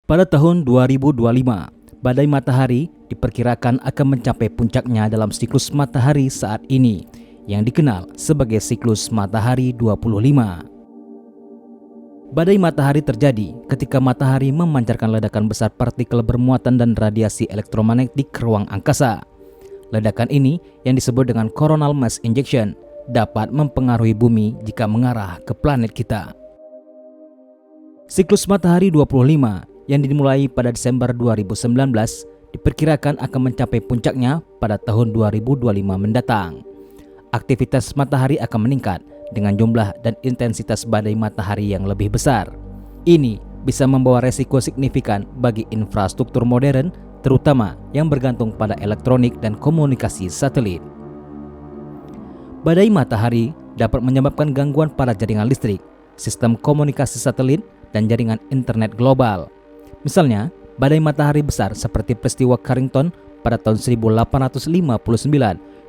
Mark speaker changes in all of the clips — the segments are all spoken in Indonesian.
Speaker 1: Pada tahun 2025, badai matahari diperkirakan akan mencapai puncaknya dalam siklus matahari saat ini, yang dikenal sebagai siklus matahari 25. Badai matahari terjadi ketika matahari memancarkan ledakan besar partikel bermuatan dan radiasi elektromagnetik ke ruang angkasa. Ledakan ini yang disebut dengan coronal mass injection dapat mempengaruhi bumi jika mengarah ke planet kita. Siklus matahari 25 yang dimulai pada Desember 2019 diperkirakan akan mencapai puncaknya pada tahun 2025 mendatang. Aktivitas matahari akan meningkat dengan jumlah dan intensitas badai matahari yang lebih besar. Ini bisa membawa resiko signifikan bagi infrastruktur modern, terutama yang bergantung pada elektronik dan komunikasi satelit. Badai matahari dapat menyebabkan gangguan pada jaringan listrik, sistem komunikasi satelit, dan jaringan internet global. Misalnya, badai matahari besar seperti peristiwa Carrington pada tahun 1859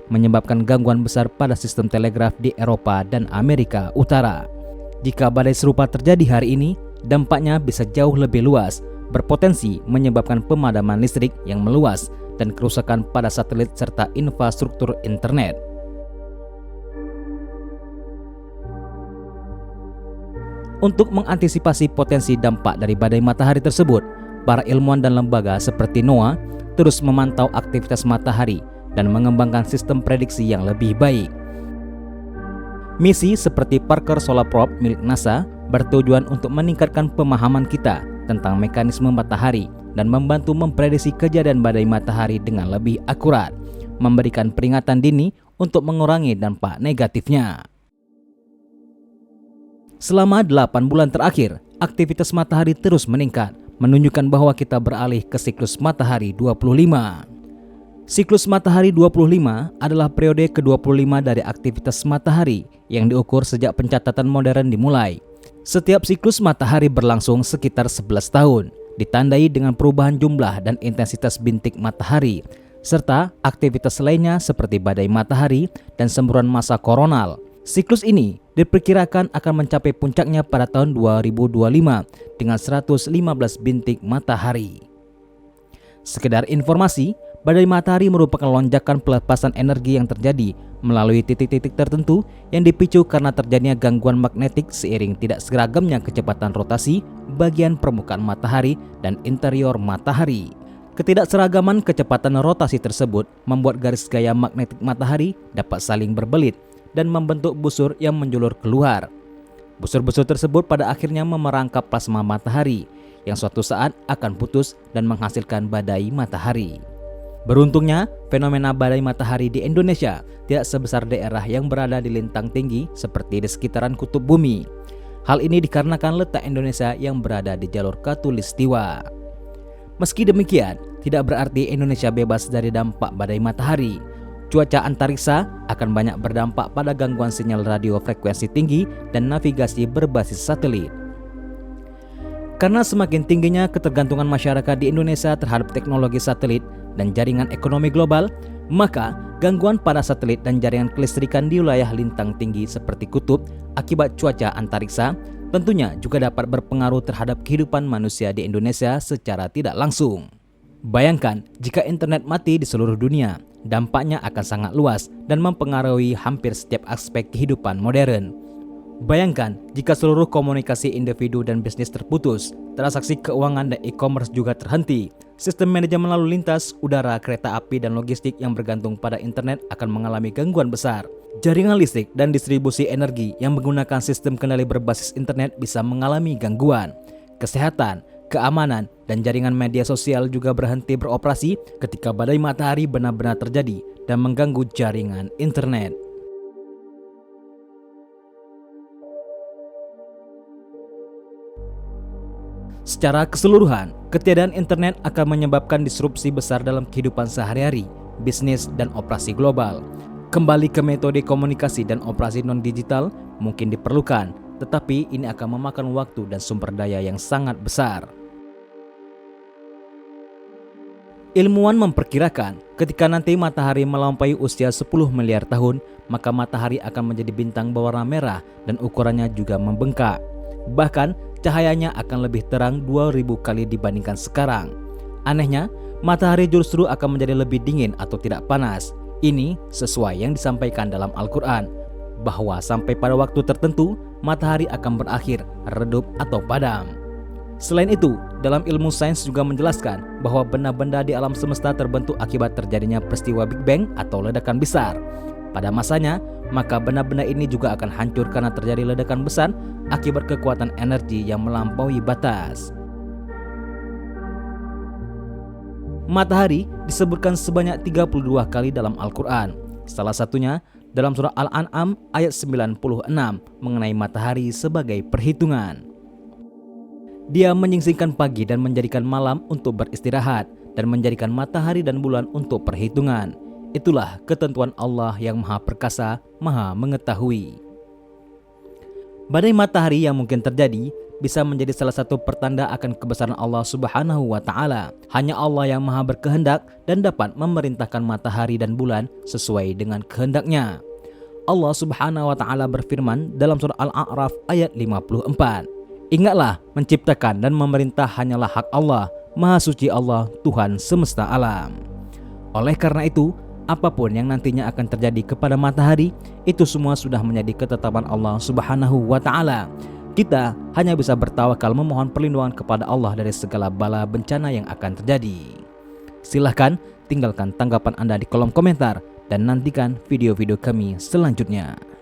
Speaker 1: menyebabkan gangguan besar pada sistem telegraf di Eropa dan Amerika Utara. Jika badai serupa terjadi hari ini, dampaknya bisa jauh lebih luas, berpotensi menyebabkan pemadaman listrik yang meluas dan kerusakan pada satelit serta infrastruktur internet. Untuk mengantisipasi potensi dampak dari badai matahari tersebut, para ilmuwan dan lembaga seperti NOAA terus memantau aktivitas matahari dan mengembangkan sistem prediksi yang lebih baik. Misi seperti Parker Solar Probe milik NASA bertujuan untuk meningkatkan pemahaman kita tentang mekanisme matahari dan membantu memprediksi kejadian badai matahari dengan lebih akurat, memberikan peringatan dini untuk mengurangi dampak negatifnya. Selama 8 bulan terakhir, aktivitas matahari terus meningkat, menunjukkan bahwa kita beralih ke siklus matahari 25. Siklus matahari 25 adalah periode ke-25 dari aktivitas matahari yang diukur sejak pencatatan modern dimulai. Setiap siklus matahari berlangsung sekitar 11 tahun, ditandai dengan perubahan jumlah dan intensitas bintik matahari, serta aktivitas lainnya seperti badai matahari dan semburan massa koronal. Siklus ini diperkirakan akan mencapai puncaknya pada tahun 2025 dengan 115 bintik matahari. Sekedar informasi, badai matahari merupakan lonjakan pelepasan energi yang terjadi melalui titik-titik tertentu yang dipicu karena terjadinya gangguan magnetik seiring tidak seragamnya kecepatan rotasi bagian permukaan matahari dan interior matahari. Ketidakseragaman kecepatan rotasi tersebut membuat garis gaya magnetik matahari dapat saling berbelit dan membentuk busur yang menjulur keluar. Busur-busur tersebut pada akhirnya memerangkap plasma matahari yang suatu saat akan putus dan menghasilkan badai matahari. Beruntungnya, fenomena badai matahari di Indonesia tidak sebesar daerah yang berada di lintang tinggi seperti di sekitaran kutub bumi. Hal ini dikarenakan letak Indonesia yang berada di jalur khatulistiwa. Meski demikian, tidak berarti Indonesia bebas dari dampak badai matahari. Cuaca antariksa akan banyak berdampak pada gangguan sinyal radio frekuensi tinggi dan navigasi berbasis satelit. Karena semakin tingginya ketergantungan masyarakat di Indonesia terhadap teknologi satelit dan jaringan ekonomi global, maka gangguan pada satelit dan jaringan kelistrikan di wilayah lintang tinggi seperti kutub akibat cuaca antariksa tentunya juga dapat berpengaruh terhadap kehidupan manusia di Indonesia secara tidak langsung. Bayangkan jika internet mati di seluruh dunia, dampaknya akan sangat luas dan mempengaruhi hampir setiap aspek kehidupan modern. Bayangkan jika seluruh komunikasi individu dan bisnis terputus, transaksi keuangan dan e-commerce juga terhenti, sistem manajemen lalu lintas, udara, kereta api, dan logistik yang bergantung pada internet akan mengalami gangguan besar. Jaringan listrik dan distribusi energi yang menggunakan sistem kendali berbasis internet bisa mengalami gangguan. Kesehatan, keamanan, dan jaringan media sosial juga berhenti beroperasi ketika badai matahari benar-benar terjadi dan mengganggu jaringan internet. Secara keseluruhan, ketiadaan internet akan menyebabkan disrupsi besar dalam kehidupan sehari-hari, bisnis, dan operasi global. Kembali ke metode komunikasi dan operasi non-digital mungkin diperlukan, tetapi ini akan memakan waktu dan sumber daya yang sangat besar. Ilmuwan memperkirakan ketika nanti matahari melampaui usia 10 miliar tahun, maka matahari akan menjadi bintang berwarna merah dan ukurannya juga membengkak. Bahkan cahayanya akan lebih terang 2000 kali dibandingkan sekarang. Anehnya, matahari justru akan menjadi lebih dingin atau tidak panas. Ini sesuai yang disampaikan dalam Al-Quran, bahwa sampai pada waktu tertentu, matahari akan berakhir, redup atau padam. Selain itu, dalam ilmu sains juga menjelaskan bahwa benda-benda di alam semesta terbentuk akibat terjadinya peristiwa Big Bang atau ledakan besar. Pada masanya, maka benda-benda ini juga akan hancur karena terjadi ledakan besar akibat kekuatan energi yang melampaui batas. Matahari disebutkan sebanyak 32 kali dalam Al-Quran. Salah satunya dalam surah Al-An'am ayat 96 mengenai matahari sebagai perhitungan. Dia menyingsingkan pagi dan menjadikan malam untuk beristirahat, dan menjadikan matahari dan bulan untuk perhitungan. Itulah ketentuan Allah yang Maha Perkasa, Maha Mengetahui. Badai matahari yang mungkin terjadi bisa menjadi salah satu pertanda akan kebesaran Allah Subhanahu wa Ta'ala. Hanya Allah yang Maha berkehendak dan dapat memerintahkan matahari dan bulan sesuai dengan kehendaknya. Allah Subhanahu wa Ta'ala berfirman dalam surah Al-A'raf ayat 54. Ingatlah, menciptakan dan memerintah hanyalah hak Allah, Maha Suci Allah, Tuhan semesta alam. Oleh karena itu, apapun yang nantinya akan terjadi kepada matahari, itu semua sudah menjadi ketetapan Allah Subhanahu wa Ta'ala. Kita hanya bisa bertawakal memohon perlindungan kepada Allah dari segala bala bencana yang akan terjadi. Silahkan tinggalkan tanggapan Anda di kolom komentar dan nantikan video-video kami selanjutnya.